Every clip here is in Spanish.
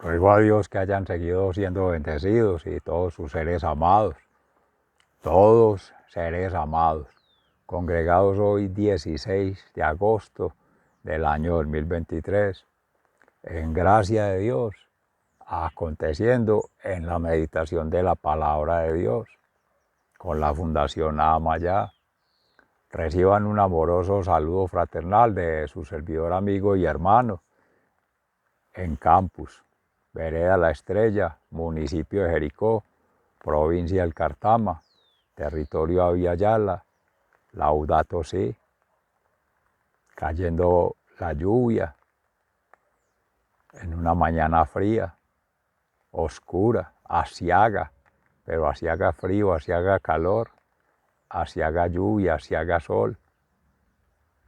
Ruego a Dios que hayan seguido siendo bendecidos y todos sus seres amados, todos seres amados, congregados hoy 16 de agosto del año 2023, en gracia de Dios, aconteciendo en la meditación de la palabra de Dios, con la Fundación Amayá. Reciban un amoroso saludo fraternal de su servidor amigo y hermano en Campus, Vereda La Estrella, municipio de Jericó, provincia del Cartama, territorio Aviala, Laudato Si, cayendo la lluvia en una mañana fría, oscura, asiaga, pero asiaga frío, asiaga calor, asiaga lluvia, asiaga sol,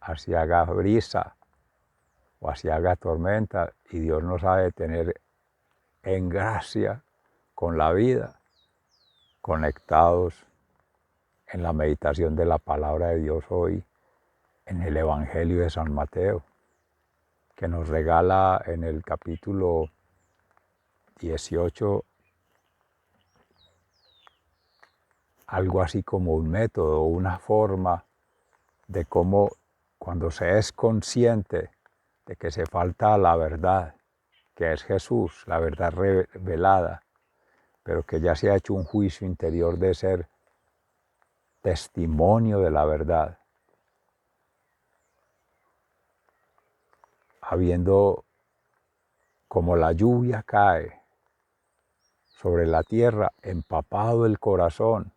asiaga brisa o asiaga tormenta, y Dios nos ha de tener en gracia con la vida, conectados en la meditación de la palabra de Dios hoy, en el Evangelio de San Mateo, que nos regala en el capítulo 18 algo así como un método, una forma de cómo, cuando se es consciente de que se falta la verdad, que es Jesús, la verdad revelada, pero que ya se ha hecho un juicio interior de ser testimonio de la verdad, habiendo como la lluvia cae sobre la tierra, empapado el corazón,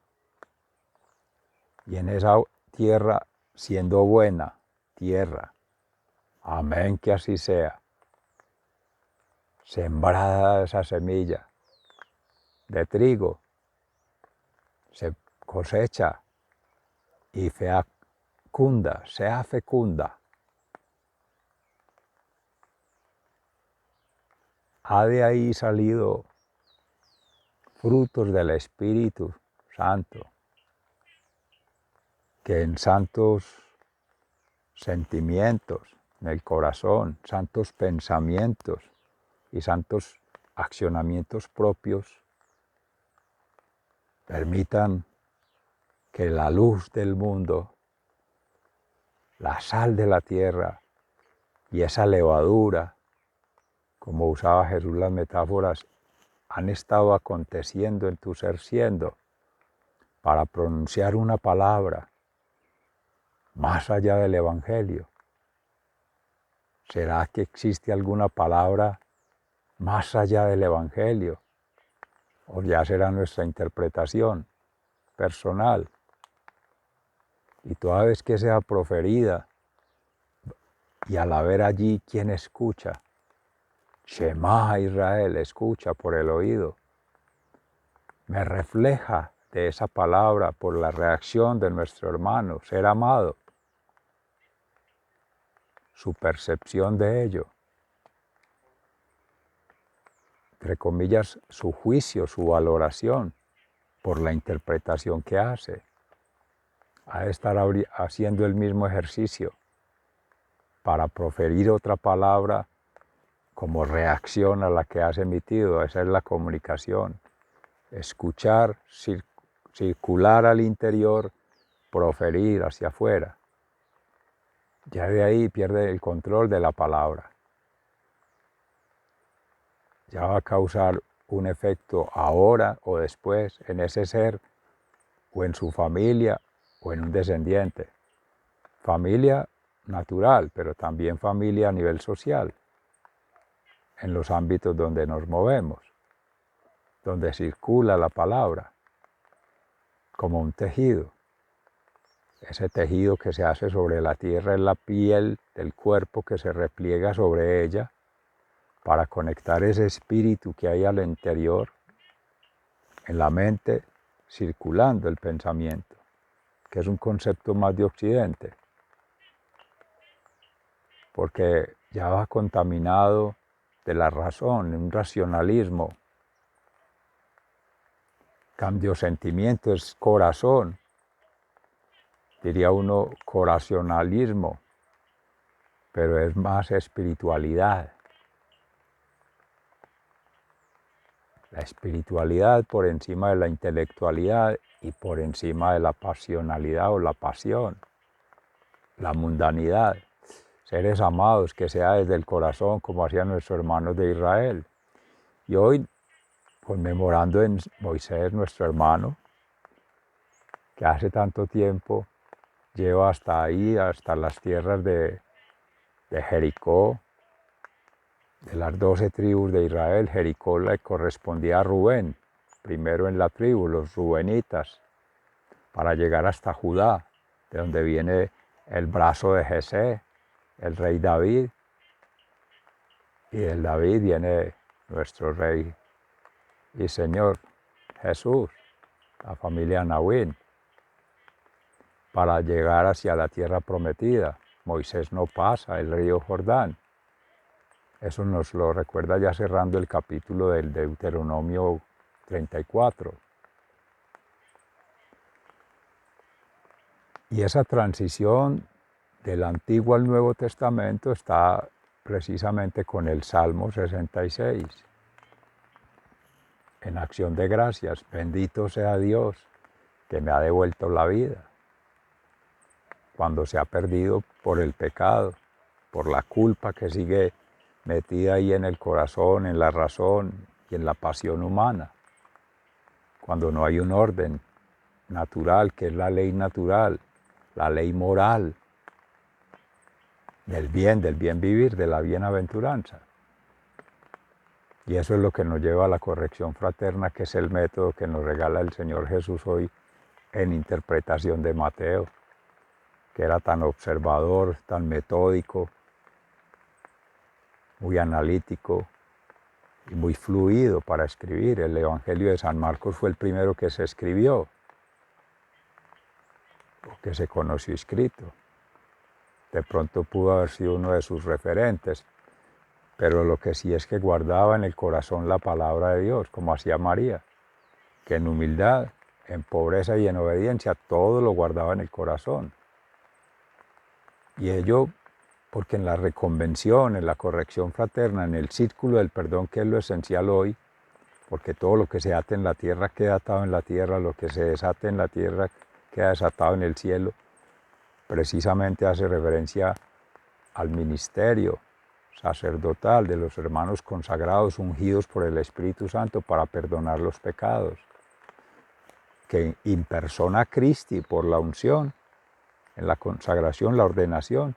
y en esa tierra siendo buena tierra, amén que así sea, sembrada esa semilla de trigo, se cosecha y fecunda, sea fecunda. Ha de ahí salido frutos del Espíritu Santo, que en santos sentimientos en el corazón, santos pensamientos y santos accionamientos propios permitan que la luz del mundo, la sal de la tierra y esa levadura, como usaba Jesús las metáforas, han estado aconteciendo en tu ser siendo para pronunciar una palabra más allá del Evangelio. ¿Será que existe alguna palabra más allá del Evangelio? O ya será nuestra interpretación personal. Y toda vez que sea proferida, y al haber allí quien escucha, Shema Israel, escucha por el oído, me refleja de esa palabra por la reacción de nuestro hermano, ser amado, su percepción de ello, entre comillas, su juicio, su valoración por la interpretación que hace. Ha de estar haciendo el mismo ejercicio para proferir otra palabra como reacción a la que has emitido. Esa es la comunicación. Escuchar, circular al interior, proferir hacia afuera. Ya de ahí pierde el control de la palabra. Ya va a causar un efecto ahora o después en ese ser o en su familia o en un descendiente. Familia natural, pero también familia a nivel social, en los ámbitos donde nos movemos, donde circula la palabra, como un tejido. Ese tejido que se hace sobre la tierra es la piel del cuerpo que se repliega sobre ella para conectar ese espíritu que hay al interior, en la mente, circulando el pensamiento, que es un concepto más de Occidente, porque ya va contaminado de la razón, un racionalismo. Cambio sentimiento es corazón, diría uno coracionalismo, pero es más espiritualidad. la espiritualidad por encima de la intelectualidad y por encima de la pasionalidad o la pasión, la mundanidad. Seres amados, que sea desde el corazón como hacían nuestros hermanos de Israel. Y hoy, conmemorando en Moisés, nuestro hermano, que hace tanto tiempo lleva hasta ahí, hasta las tierras de Jericó, de las 12 tribus de Israel. Jericó le correspondía a Rubén, primero en la tribu, los rubenitas, para llegar hasta Judá, de donde viene el brazo de Jesé, el rey David, y del David viene nuestro rey y Señor Jesús, la familia Nahuín, para llegar hacia la tierra prometida. Moisés no pasa el río Jordán. Eso nos lo recuerda ya cerrando el capítulo del Deuteronomio 34. Y esa transición del Antiguo al Nuevo Testamento está precisamente con el Salmo 66. En acción de gracias, bendito sea Dios que me ha devuelto la vida. Cuando se ha perdido por el pecado, por la culpa que sigue metida ahí en el corazón, en la razón y en la pasión humana. Cuando no hay un orden natural, que es la ley natural, la ley moral, del bien vivir, de la bienaventuranza. Y eso es lo que nos lleva a la corrección fraterna, que es el método que nos regala el Señor Jesús hoy en interpretación de Mateo, que era tan observador, tan metódico, muy analítico y muy fluido para escribir. El Evangelio de San Marcos fue el primero que se escribió, o que se conoció escrito. De pronto pudo haber sido uno de sus referentes, pero lo que sí es que guardaba en el corazón la palabra de Dios, como hacía María, que en humildad, en pobreza y en obediencia, todo lo guardaba en el corazón. Y ello porque en la reconvención, en la corrección fraterna, en el círculo del perdón, que es lo esencial hoy, porque todo lo que se ate en la tierra queda atado en la tierra, lo que se desate en la tierra queda desatado en el cielo, precisamente hace referencia al ministerio sacerdotal de los hermanos consagrados, ungidos por el Espíritu Santo para perdonar los pecados, que in persona Christi, por la unción, en la consagración, la ordenación,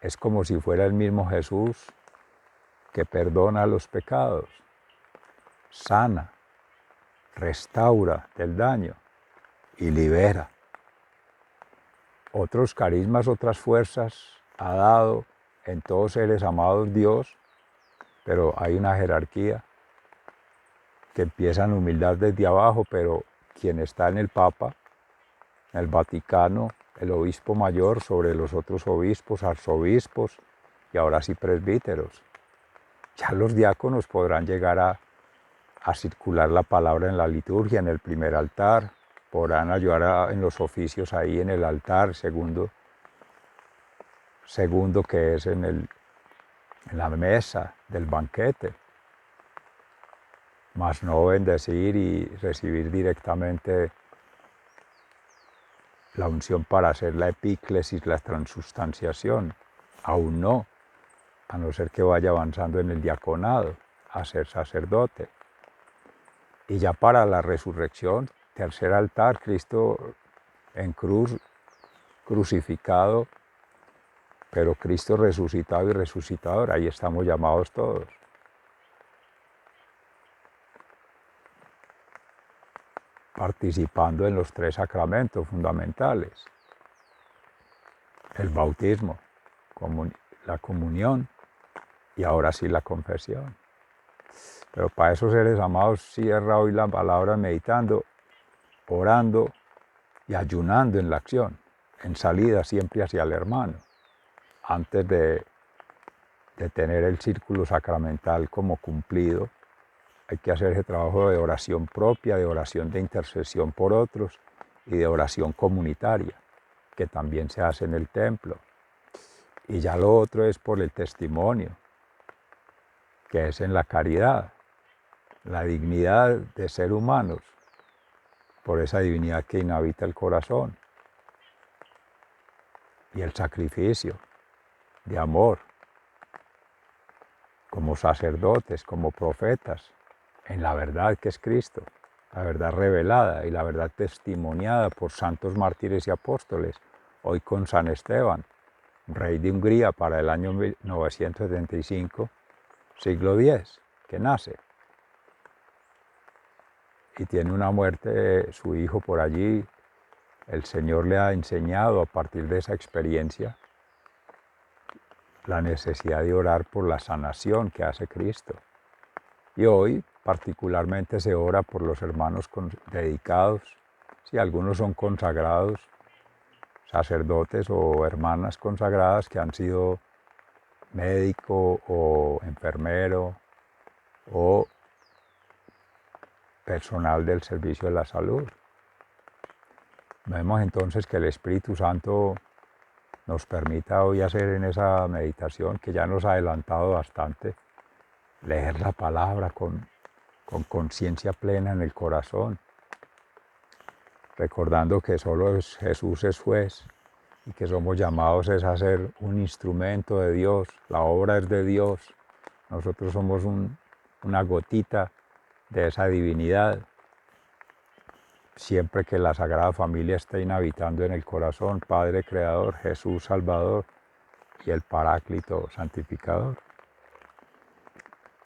es como si fuera el mismo Jesús que perdona los pecados, sana, restaura del daño y libera. Otros carismas, otras fuerzas ha dado en todos seres amados Dios, pero hay una jerarquía que empieza en humildad desde abajo, pero quien está en el Papa, en el Vaticano, el obispo mayor sobre los otros obispos, arzobispos y ahora sí presbíteros. Ya los diáconos podrán llegar a circular la palabra en la liturgia, en el primer altar, podrán ayudar en los oficios ahí en el altar, segundo que es en la mesa del banquete, mas no bendecir y recibir directamente la unción para hacer la epíclesis, la transustanciación, aún no, a no ser que vaya avanzando en el diaconado, a ser sacerdote. Y ya para la resurrección, tercer altar, Cristo en cruz, crucificado, pero Cristo resucitado y resucitador, ahí estamos llamados todos. Participando en los tres sacramentos fundamentales: el bautismo, la comunión y ahora sí la confesión. Pero para esos seres amados cierra hoy la palabra meditando, orando y ayunando en la acción, en salida siempre hacia el hermano, antes de tener el círculo sacramental como cumplido. Hay que hacer ese trabajo de oración propia, de oración de intercesión por otros y de oración comunitaria, que también se hace en el templo. Y ya lo otro es por el testimonio, que es en la caridad. la dignidad de ser humanos, por esa divinidad que inhabita el corazón, y el sacrificio de amor, como sacerdotes, como profetas, en la verdad que es Cristo, la verdad revelada y la verdad testimoniada por santos mártires y apóstoles, hoy con San Esteban, rey de Hungría para el año 975, siglo X, que nace. Y tiene una muerte, su hijo por allí. El Señor le ha enseñado a partir de esa experiencia la necesidad de orar por la sanación que hace Cristo. Y hoy particularmente se ora por los hermanos dedicados, si algunos son consagrados, sacerdotes o hermanas consagradas que han sido médico o enfermero o personal del servicio de la salud. Vemos entonces que el Espíritu Santo nos permita hoy hacer en esa meditación, que ya nos ha adelantado bastante, leer la palabra con conciencia plena en el corazón, recordando que solo Jesús es juez y que somos llamados a ser un instrumento de Dios, la obra es de Dios, nosotros somos una gotita de esa divinidad, siempre que la Sagrada Familia esté inhabitando en el corazón, Padre Creador, Jesús Salvador y el Paráclito Santificador.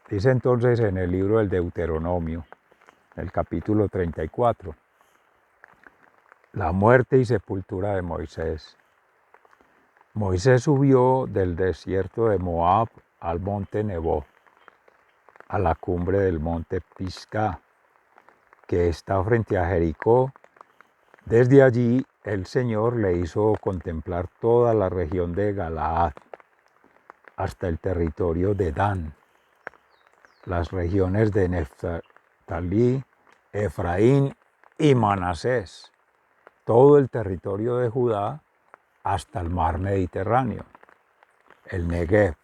Dice entonces en el libro del Deuteronomio, en el capítulo 34, la muerte y sepultura de Moisés. Moisés subió del desierto de Moab al monte Nebo, a la cumbre del monte Pisgah, que está frente a Jericó. Desde allí el Señor le hizo contemplar toda la región de Galaad, hasta el territorio de Dan, las regiones de Neftalí, Efraín y Manasés, todo el territorio de Judá hasta el mar Mediterráneo, el Negev,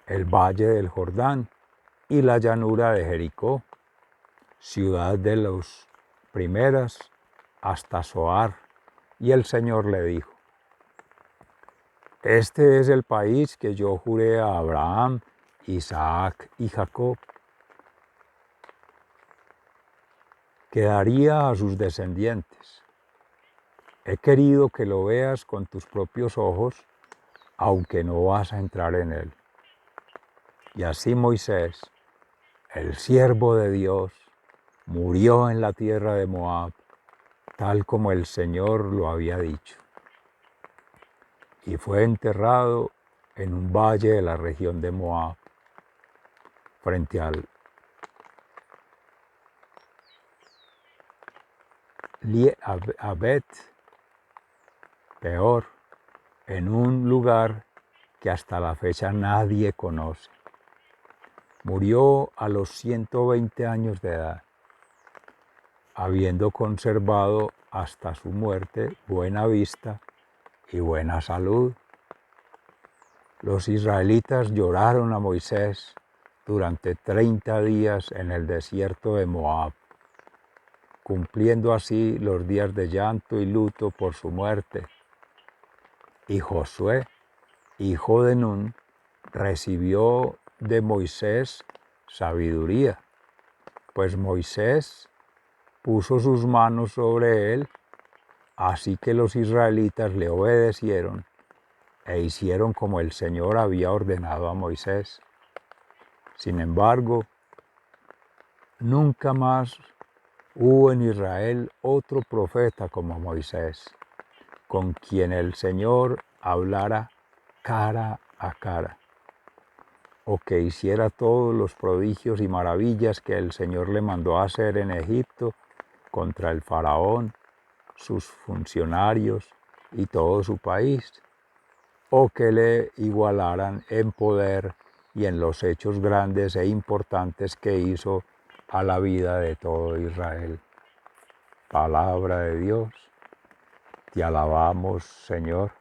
el valle del Jordán y la llanura de Jericó, ciudad de los primeras hasta Zoar. Y el Señor le dijo: este es el país que yo juré a Abraham, Isaac y Jacob, que daría a sus descendientes. He querido que lo veas con tus propios ojos, aunque no vas a entrar en él. Y así Moisés, el siervo de Dios, murió en la tierra de Moab, tal como el Señor lo había dicho. Y fue enterrado en un valle de la región de Moab, frente al Bet Peor, en un lugar que hasta la fecha nadie conoce. Murió a los 120 años de edad, habiendo conservado hasta su muerte buena vista y buena salud. Los israelitas lloraron a Moisés durante 30 días en el desierto de Moab, cumpliendo así los días de llanto y luto por su muerte. Y Josué, hijo de Nun, recibió de Moisés sabiduría, pues Moisés puso sus manos sobre él, así que los israelitas le obedecieron e hicieron como el Señor había ordenado a Moisés. Sin embargo, nunca más hubo en Israel otro profeta como Moisés, con quien el Señor hablara cara a cara, o que hiciera todos los prodigios y maravillas que el Señor le mandó a hacer en Egipto contra el faraón, sus funcionarios y todo su país, o que le igualaran en poder y en los hechos grandes e importantes que hizo a la vida de todo Israel. Palabra de Dios, te alabamos, Señor.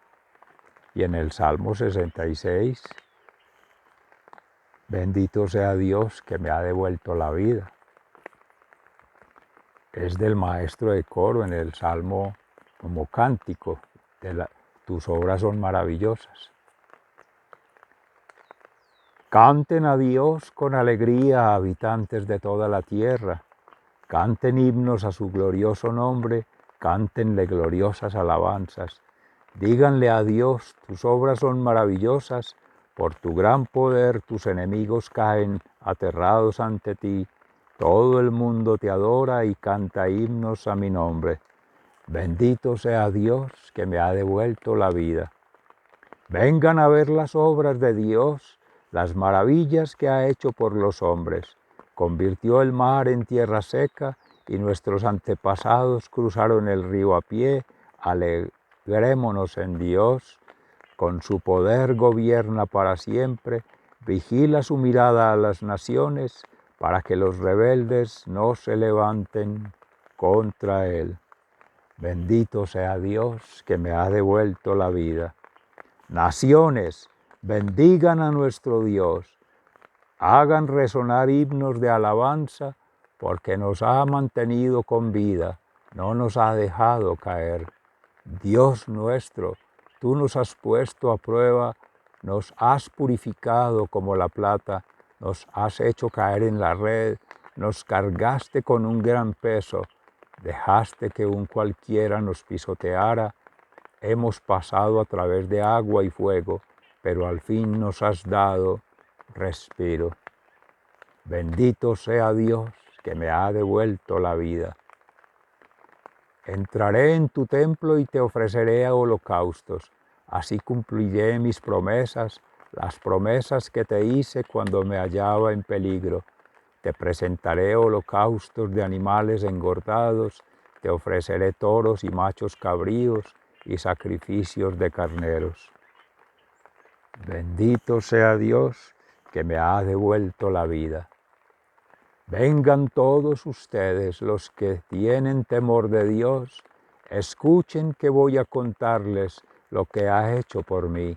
Y en el Salmo 66 Bendito sea Dios que me ha devuelto la vida. Es del maestro de coro en el Salmo como cántico. Tus obras son maravillosas. Canten a Dios con alegría, habitantes de toda la tierra. Canten himnos a su glorioso nombre, cántenle gloriosas alabanzas. Díganle a Dios, tus obras son maravillosas, por tu gran poder tus enemigos caen aterrados ante ti. Todo el mundo te adora y canta himnos a mi nombre. Bendito sea Dios que me ha devuelto la vida. Vengan a ver las obras de Dios, las maravillas que ha hecho por los hombres. Convirtió el mar en tierra seca y nuestros antepasados cruzaron el río a pie. Alegrémonos en Dios, con su poder gobierna para siempre, vigila su mirada a las naciones para que los rebeldes no se levanten contra él. Bendito sea Dios que me ha devuelto la vida. Naciones, bendigan a nuestro Dios, hagan resonar himnos de alabanza, porque nos ha mantenido con vida, no nos ha dejado caer. Dios nuestro, tú nos has puesto a prueba, nos has purificado como la plata, nos has hecho caer en la red, nos cargaste con un gran peso, dejaste que un cualquiera nos pisoteara. Hemos pasado a través de agua y fuego, pero al fin nos has dado respiro. Bendito sea Dios que me ha devuelto la vida. Entraré en tu templo y te ofreceré holocaustos. Así cumpliré mis promesas, las promesas que te hice cuando me hallaba en peligro. Te presentaré holocaustos de animales engordados, te ofreceré toros y machos cabríos y sacrificios de carneros. Bendito sea Dios que me ha devuelto la vida. Vengan todos ustedes los que tienen temor de Dios, escuchen que voy a contarles lo que ha hecho por mí.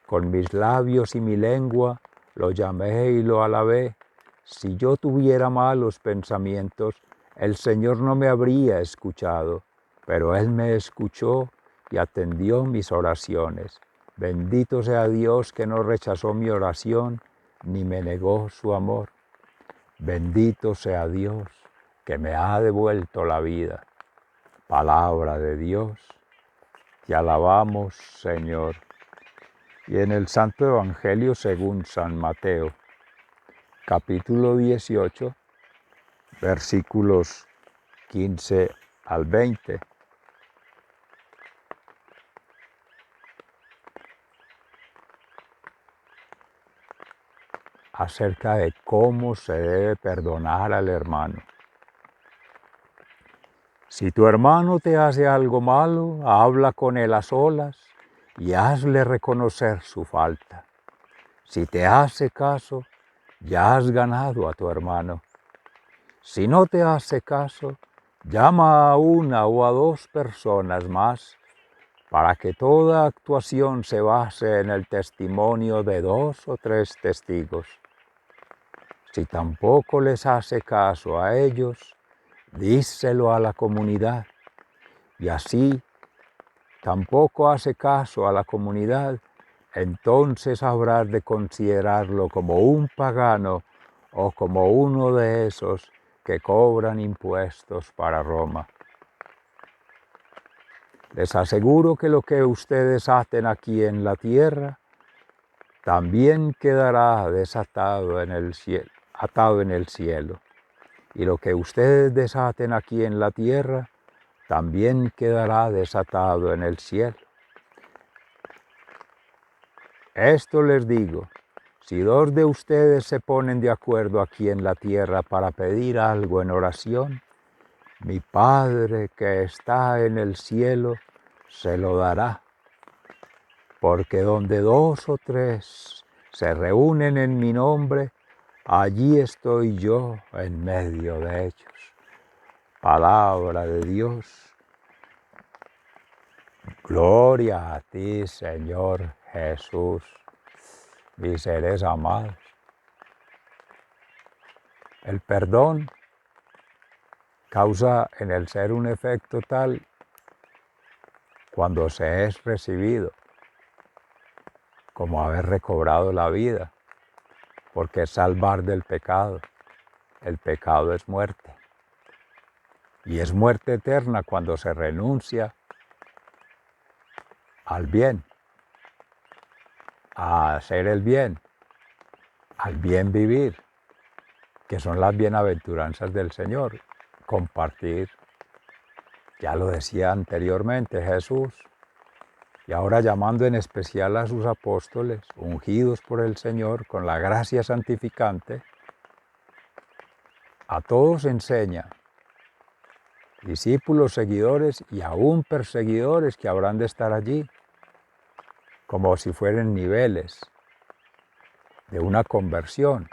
Con mis labios y mi lengua lo llamé y lo alabé. Si yo tuviera malos pensamientos, el Señor no me habría escuchado, pero Él me escuchó y atendió mis oraciones. Bendito sea Dios que no rechazó mi oración ni me negó su amor. Bendito sea Dios que me ha devuelto la vida. Palabra de Dios, te alabamos, Señor. Y en el Santo Evangelio según San Mateo, capítulo 18, versículos 15 al 20. Acerca de cómo se debe perdonar al hermano. Si tu hermano te hace algo malo, habla con él a solas y hazle reconocer su falta. Si te hace caso, ya has ganado a tu hermano. Si no te hace caso, llama a una o a dos personas más para que toda actuación se base en el testimonio de 2 o 3 testigos. Si tampoco les hace caso a ellos, díselo a la comunidad. Y así tampoco hace caso a la comunidad, entonces habrás de considerarlo como un pagano o como uno de esos que cobran impuestos para Roma. Les aseguro que lo que ustedes aten aquí en la tierra, también quedará desatado en el cielo, atado en el cielo. Y lo que ustedes desaten aquí en la tierra, también quedará desatado en el cielo. Esto les digo, si 2 de ustedes se ponen de acuerdo aquí en la tierra para pedir algo en oración, mi Padre que está en el cielo se lo dará. Porque donde 2 o 3 se reúnen en mi nombre, allí estoy yo en medio de ellos. Palabra de Dios. Gloria a ti, Señor Jesús, mis seres amados. El perdón causa en el ser un efecto tal cuando se es recibido, como haber recobrado la vida, porque es salvar del pecado. El pecado es muerte. Y es muerte eterna cuando se renuncia al bien, a hacer el bien, al bien vivir, que son las bienaventuranzas del Señor. Compartir, ya lo decía anteriormente Jesús, y ahora llamando en especial a sus apóstoles, ungidos por el Señor con la gracia santificante, a todos enseña, discípulos, seguidores y aún perseguidores que habrán de estar allí, como si fueran niveles de una conversión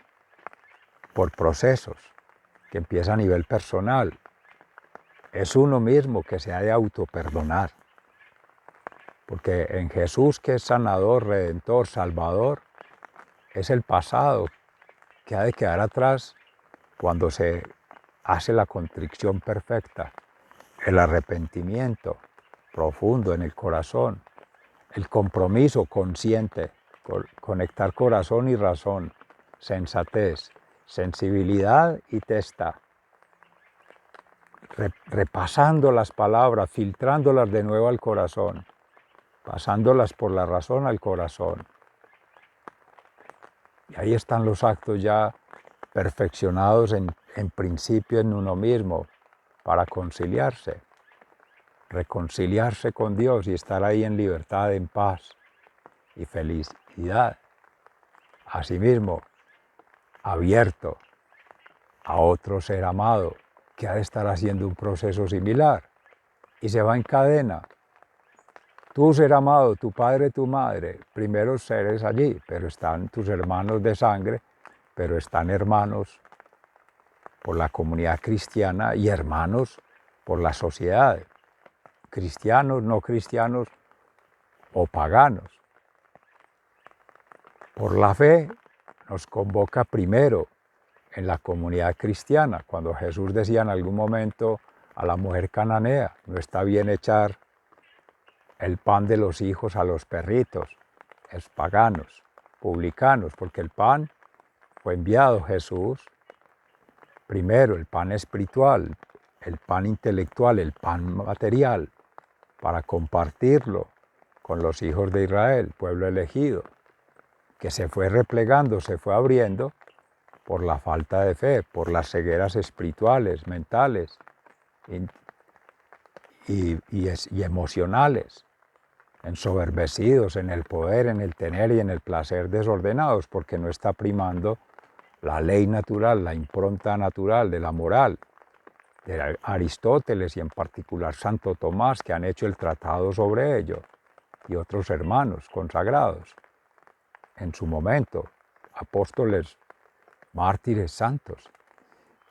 por procesos que empieza a nivel personal. Es uno mismo que se ha de autoperdonar, porque en Jesús, que es sanador, redentor, salvador, es el pasado que ha de quedar atrás cuando se hace la contrición perfecta, el arrepentimiento profundo en el corazón, el compromiso consciente, conectar corazón y razón, sensatez, sensibilidad y testa, repasando las palabras, filtrándolas de nuevo al corazón, pasándolas por la razón al corazón. Y ahí están los actos ya perfeccionados en principio en uno mismo para conciliarse, reconciliarse con Dios y estar ahí en libertad, en paz y felicidad. Asimismo, abierto a otro ser amado que ha de estar haciendo un proceso similar y se va en cadena. Tú, ser amado, tu padre, tu madre, primeros seres allí, pero están tus hermanos de sangre, pero están hermanos por la comunidad cristiana y hermanos por la sociedad, cristianos, no cristianos o paganos. Por la fe nos convoca primero en la comunidad cristiana, cuando Jesús decía en algún momento a la mujer cananea, no está bien echar el pan de los hijos a los perritos, es paganos, publicanos, porque el pan fue enviado Jesús, primero el pan espiritual, el pan intelectual, el pan material, para compartirlo con los hijos de Israel, pueblo elegido, que se fue replegando, se fue abriendo por la falta de fe, por las cegueras espirituales, mentales y emocionales, ensoberbecidos en el poder, en el tener y en el placer, desordenados, porque no está primando la ley natural, la impronta natural de la moral, de Aristóteles y en particular Santo Tomás, que han hecho el tratado sobre ello, y otros hermanos consagrados en su momento, apóstoles, mártires, santos,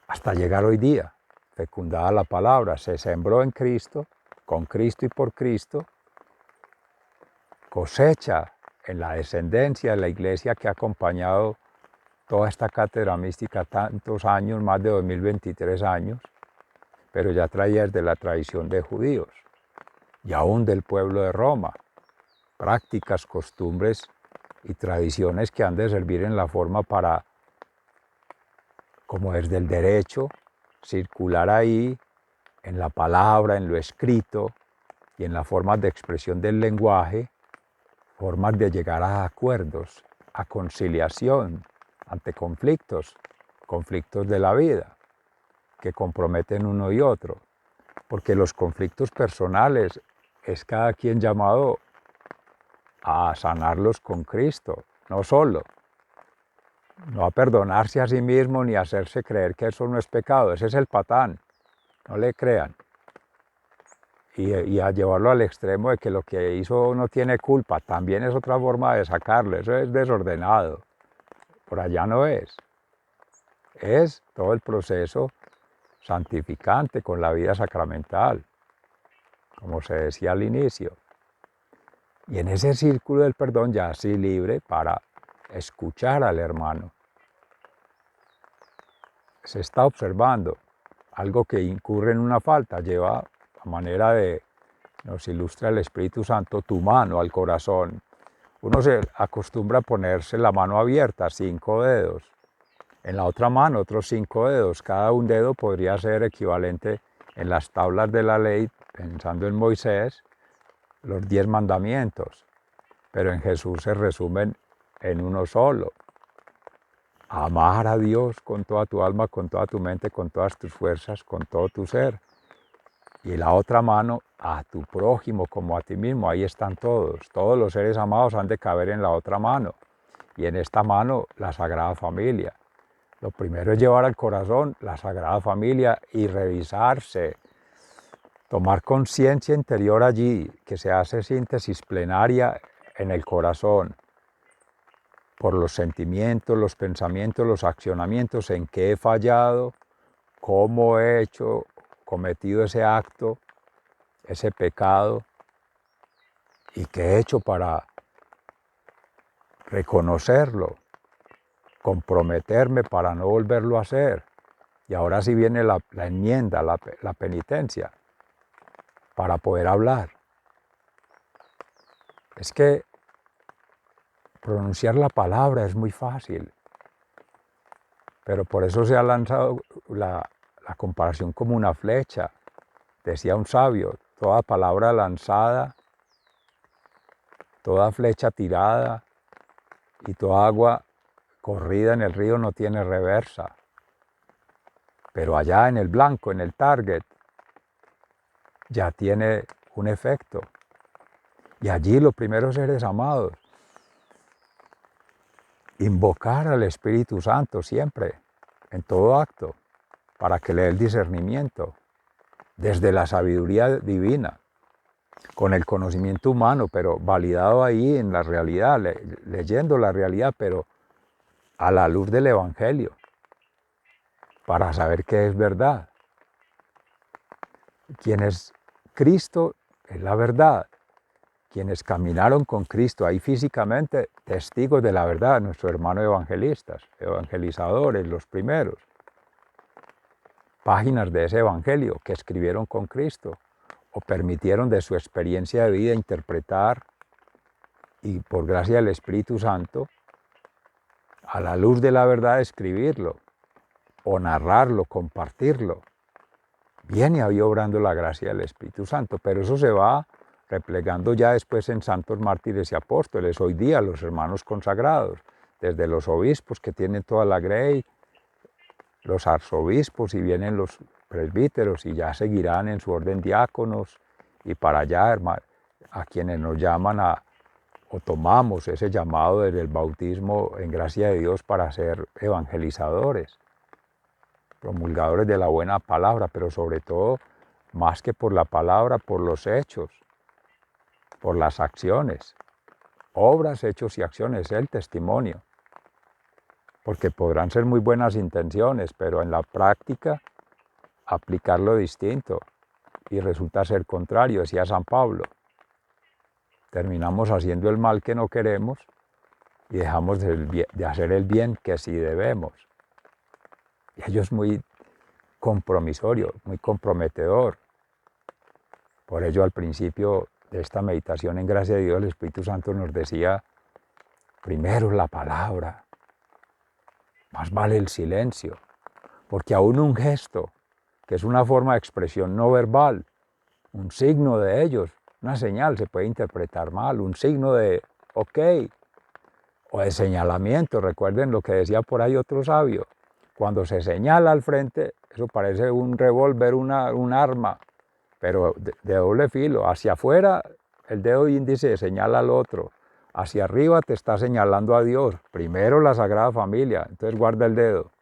hasta llegar hoy día, fecundada la palabra, se sembró en Cristo, con Cristo y por Cristo, cosecha en la descendencia de la iglesia que ha acompañado toda esta cátedra mística tantos años, más de 2023 años, pero ya traía desde la tradición de judíos y aún del pueblo de Roma, prácticas, costumbres y tradiciones que han de servir en la forma para, como desde el derecho, circular ahí en la palabra, en lo escrito y en las formas de expresión del lenguaje, formas de llegar a acuerdos, a conciliación ante conflictos de la vida que comprometen uno y otro, porque los conflictos personales es cada quien llamado a sanarlos con Cristo, no solo, no a perdonarse a sí mismo ni a hacerse creer que eso no es pecado, ese es el patán, no le crean. Y a llevarlo al extremo de que lo que hizo no tiene culpa, también es otra forma de sacarlo, eso es desordenado, por allá no es. Es todo el proceso santificante con la vida sacramental, como se decía al inicio. Y en ese círculo del perdón ya así libre para escuchar al hermano, se está observando algo que incurre en una falta, lleva a manera de, nos ilustra el Espíritu Santo, tu mano al corazón. Uno se acostumbra a ponerse la mano abierta, 5 dedos. En la otra mano, otros 5 dedos. Cada un dedo podría ser equivalente en las tablas de la ley, pensando en Moisés, los 10 mandamientos. Pero en Jesús se resumen en uno solo. Amar a Dios con toda tu alma, con toda tu mente, con todas tus fuerzas, con todo tu ser. Y la otra mano, a tu prójimo como a ti mismo. Ahí están todos. Todos los seres amados han de caber en la otra mano. Y en esta mano, la Sagrada Familia. Lo primero es llevar al corazón la Sagrada Familia y revisarse. Tomar conciencia interior allí, que se hace síntesis plenaria en el corazón. Por los sentimientos, los pensamientos, los accionamientos, en qué he fallado, cómo he cometido ese acto, ese pecado, y qué he hecho para reconocerlo, comprometerme para no volverlo a hacer. Y ahora sí viene la enmienda, la penitencia, para poder hablar. Es que pronunciar la palabra es muy fácil, pero por eso se ha lanzado la comparación como una flecha. Decía un sabio, toda palabra lanzada, toda flecha tirada y toda agua corrida en el río no tiene reversa. Pero allá en el blanco, en el target, ya tiene un efecto. Y allí los primeros seres amados, invocar al Espíritu Santo siempre, en todo acto, para que le dé el discernimiento, desde la sabiduría divina, con el conocimiento humano, pero validado ahí en la realidad, leyendo la realidad, pero a la luz del Evangelio, para saber qué es verdad. Quien es Cristo es la verdad. Quienes caminaron con Cristo ahí físicamente, testigos de la verdad, nuestros hermanos evangelistas, evangelizadores, los primeros. Páginas de ese evangelio que escribieron con Cristo o permitieron de su experiencia de vida interpretar y por gracia del Espíritu Santo, a la luz de la verdad escribirlo o narrarlo, compartirlo. Viene ahí obrando la gracia del Espíritu Santo, pero eso se va replegando ya después en santos mártires y apóstoles. Hoy día los hermanos consagrados, desde los obispos que tienen toda la grey, los arzobispos y vienen los presbíteros y ya seguirán en su orden diáconos y para allá a quienes nos llaman o tomamos ese llamado desde el bautismo en gracia de Dios para ser evangelizadores, promulgadores de la buena palabra, pero sobre todo, más que por la palabra, por los hechos, por las acciones, obras, hechos y acciones, el testimonio. Porque podrán ser muy buenas intenciones, pero en la práctica aplicarlo distinto y resulta ser contrario, decía San Pablo. Terminamos haciendo el mal que no queremos y dejamos de hacer el bien que sí debemos. Y ello es muy compromisorio, muy comprometedor. Por ello al principio de esta meditación en gracia de Dios, el Espíritu Santo nos decía, primero la palabra, más vale el silencio, porque aún un gesto, que es una forma de expresión no verbal, un signo de ellos, una señal se puede interpretar mal, un signo de ok, o de señalamiento. Recuerden lo que decía por ahí otro sabio, cuando se señala al frente, eso parece un revólver, un arma, pero de doble filo. Hacia afuera el dedo índice señala al otro, hacia arriba te está señalando a Dios, primero la Sagrada Familia, entonces guarda el dedo,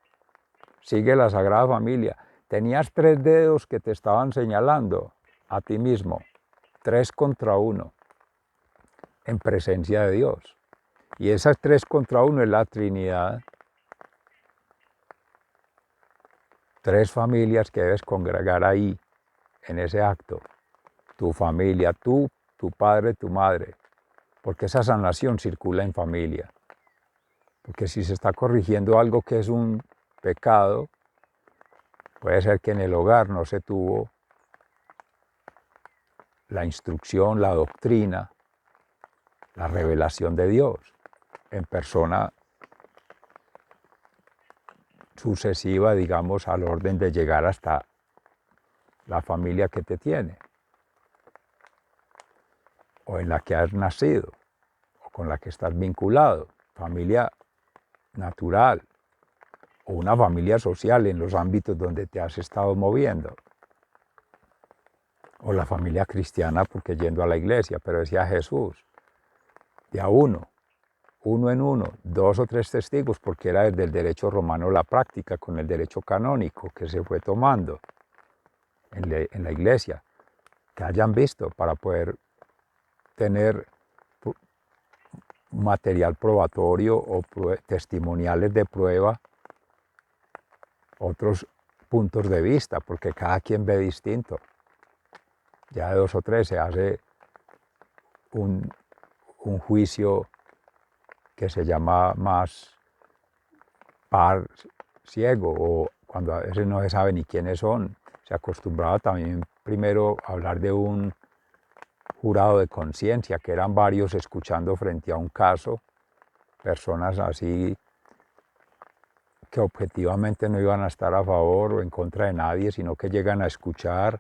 sigue la Sagrada Familia. Tenías 3 dedos que te estaban señalando a ti mismo, 3 contra 1, en presencia de Dios. Y esas 3 contra 1 es la Trinidad. 3 familias que debes congregar ahí, en ese acto. Tu familia, tú, tu padre, tu madre. Porque esa sanación circula en familia. Porque si se está corrigiendo algo que es un pecado, Puede ser que en el hogar no se tuvo la instrucción, la doctrina, la revelación de Dios en persona sucesiva, digamos, al orden de llegar hasta la familia que te tiene, o en la que has nacido, o con la que estás vinculado, familia natural, o una familia social en los ámbitos donde te has estado moviendo, o la familia cristiana porque yendo a la iglesia, pero decía Jesús, de a uno en uno, 2 o 3 testigos, porque era desde el derecho romano la práctica con el derecho canónico que se fue tomando en la iglesia, que hayan visto para poder tener material probatorio o testimoniales de prueba, otros puntos de vista, porque cada quien ve distinto. Ya de 2 o 3 se hace un juicio que se llama más par ciego, o cuando a veces no se sabe ni quiénes son. Se acostumbraba también primero a hablar de un jurado de conciencia, que eran varios escuchando frente a un caso, personas así que objetivamente no iban a estar a favor o en contra de nadie, sino que llegan a escuchar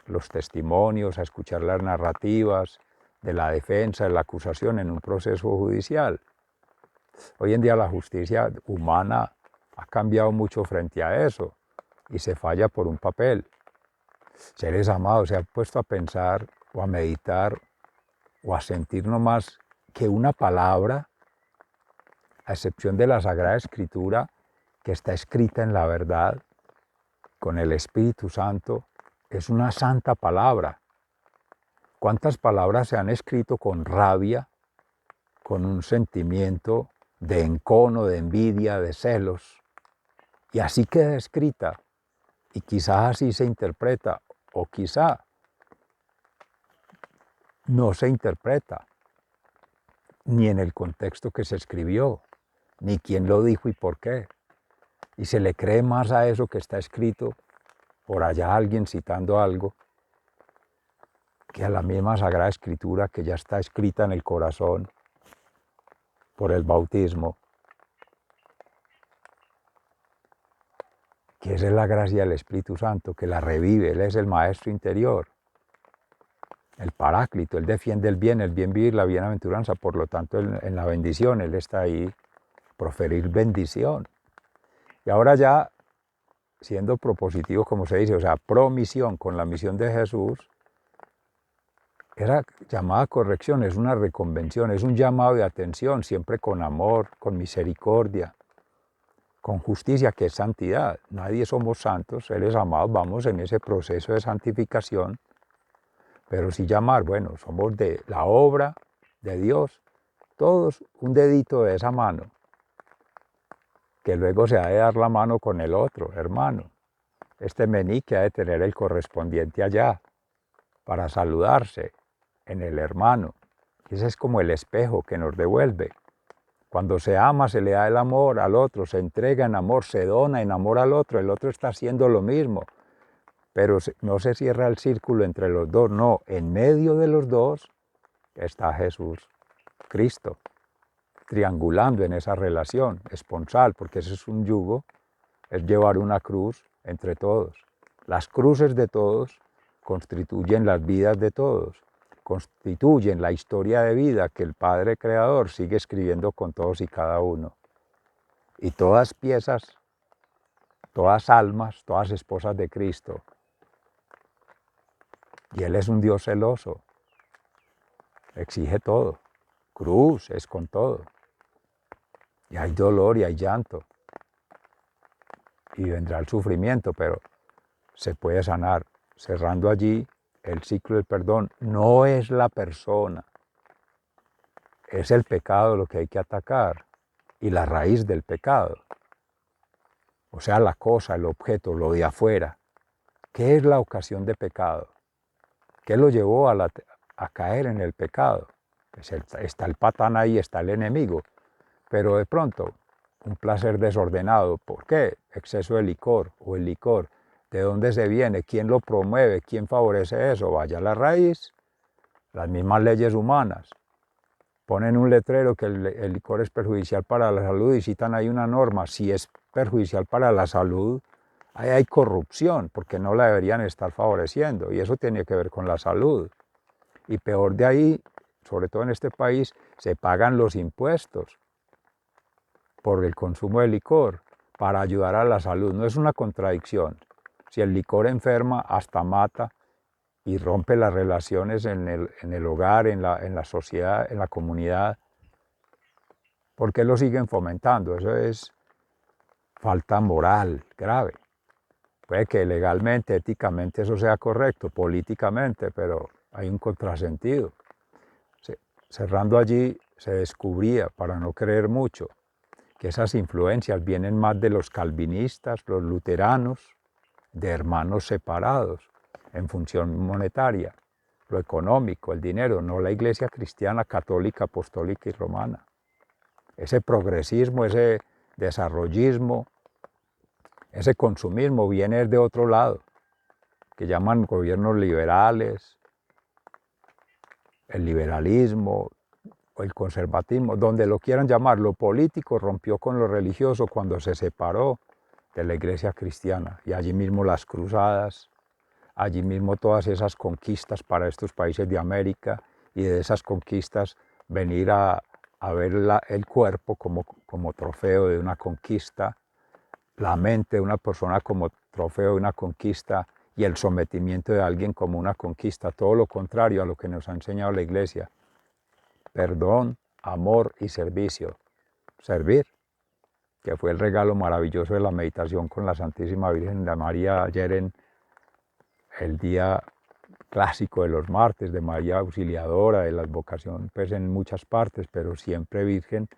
los testimonios, a escuchar las narrativas de la defensa, de la acusación en un proceso judicial. Hoy en día la justicia humana ha cambiado mucho frente a eso y se falla por un papel. Seres amados, se han puesto a pensar o a meditar o a sentir nomás que una palabra, a excepción de la Sagrada Escritura, que está escrita en la verdad, con el Espíritu Santo, es una santa palabra. ¿Cuántas palabras se han escrito con rabia, con un sentimiento de encono, de envidia, de celos? Y así queda escrita, y quizás así se interpreta, o quizá no se interpreta, ni en el contexto que se escribió, ni quién lo dijo y por qué. Y se le cree más a eso que está escrito por allá alguien citando algo, que a la misma Sagrada Escritura que ya está escrita en el corazón por el bautismo, que esa es la gracia del Espíritu Santo, que la revive. Él es el maestro interior, el paráclito. Él defiende el bien vivir, la bienaventuranza. Por lo tanto, en la bendición, Él está ahí, proferir bendición. Y ahora ya, siendo propositivo, como se dice, o sea, promisión, con la misión de Jesús, era llamada corrección, es una reconvención, es un llamado de atención, siempre con amor, con misericordia, con justicia, que es santidad. Nadie somos santos, seres amados, vamos en ese proceso de santificación, pero sí llamar, bueno, somos de la obra de Dios, todos un dedito de esa mano, que luego se ha de dar la mano con el otro, hermano. Este meñique ha de tener el correspondiente allá, para saludarse en el hermano. Ese es como el espejo que nos devuelve. Cuando se ama, se le da el amor al otro, se entrega en amor, se dona en amor al otro, el otro está haciendo lo mismo, pero no se cierra el círculo entre los dos, no, en medio de los dos está Jesús, Cristo, triangulando en esa relación esponsal, porque ese es un yugo, es llevar una cruz entre todos. Las cruces de todos constituyen las vidas de todos, constituyen la historia de vida que el Padre Creador sigue escribiendo con todos y cada uno. Y todas piezas, todas almas, todas esposas de Cristo. Y Él es un Dios celoso, exige todo. Cruz es con todo. Y hay dolor y hay llanto. Y vendrá el sufrimiento, pero se puede sanar. Cerrando allí el ciclo del perdón, no es la persona, es el pecado lo que hay que atacar y la raíz del pecado. O sea, la cosa, el objeto, lo de afuera. ¿Qué es la ocasión de pecado? ¿Qué lo llevó a caer en el pecado? Pues está el patán ahí, está el enemigo, pero de pronto un placer desordenado. ¿Por qué? Exceso de licor o el licor. ¿De dónde se viene? ¿Quién lo promueve? ¿Quién favorece eso? Vaya a la raíz, las mismas leyes humanas. Ponen un letrero que el licor es perjudicial para la salud y citan ahí una norma. Si es perjudicial para la salud, ahí hay corrupción, porque no la deberían estar favoreciendo, y eso tiene que ver con la salud. Y peor de ahí, sobre todo en este país, se pagan los impuestos por el consumo de licor para ayudar a la salud. No es una contradicción. Si el licor enferma, hasta mata y rompe las relaciones en el hogar, en la sociedad, en la comunidad, ¿por qué lo siguen fomentando? Eso es falta moral grave. Puede que legalmente, éticamente eso sea correcto, políticamente, pero hay un contrasentido. Cerrando allí se descubría, para no creer mucho, que esas influencias vienen más de los calvinistas, los luteranos, de hermanos separados en función monetaria, lo económico, el dinero, no la iglesia cristiana, católica, apostólica y romana. Ese progresismo, ese desarrollismo, ese consumismo viene de otro lado, que llaman gobiernos liberales, el liberalismo o el conservatismo, donde lo quieran llamar. Lo político rompió con lo religioso cuando se separó de la iglesia cristiana, y allí mismo las cruzadas, allí mismo todas esas conquistas para estos países de América, y de esas conquistas venir a ver el cuerpo como trofeo de una conquista, la mente de una persona como trofeo de una conquista, y el sometimiento de alguien como una conquista, todo lo contrario a lo que nos ha enseñado la iglesia. Perdón, amor y servicio. Servir, que fue el regalo maravilloso de la meditación con la Santísima Virgen de María ayer en el día clásico de los martes, de María Auxiliadora, de la advocación, pues en muchas partes, pero siempre Virgen,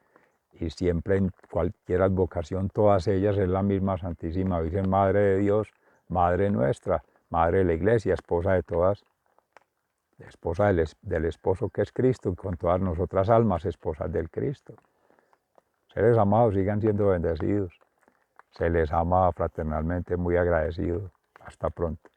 y siempre en cualquier advocación, todas ellas es la misma Santísima Virgen, Madre de Dios, Madre nuestra, Madre de la Iglesia, esposa de todas, esposa del esposo que es Cristo, y con todas nosotras almas, esposas del Cristo. Seres amados, sigan siendo bendecidos. Se les ama fraternalmente, muy agradecido. Hasta pronto.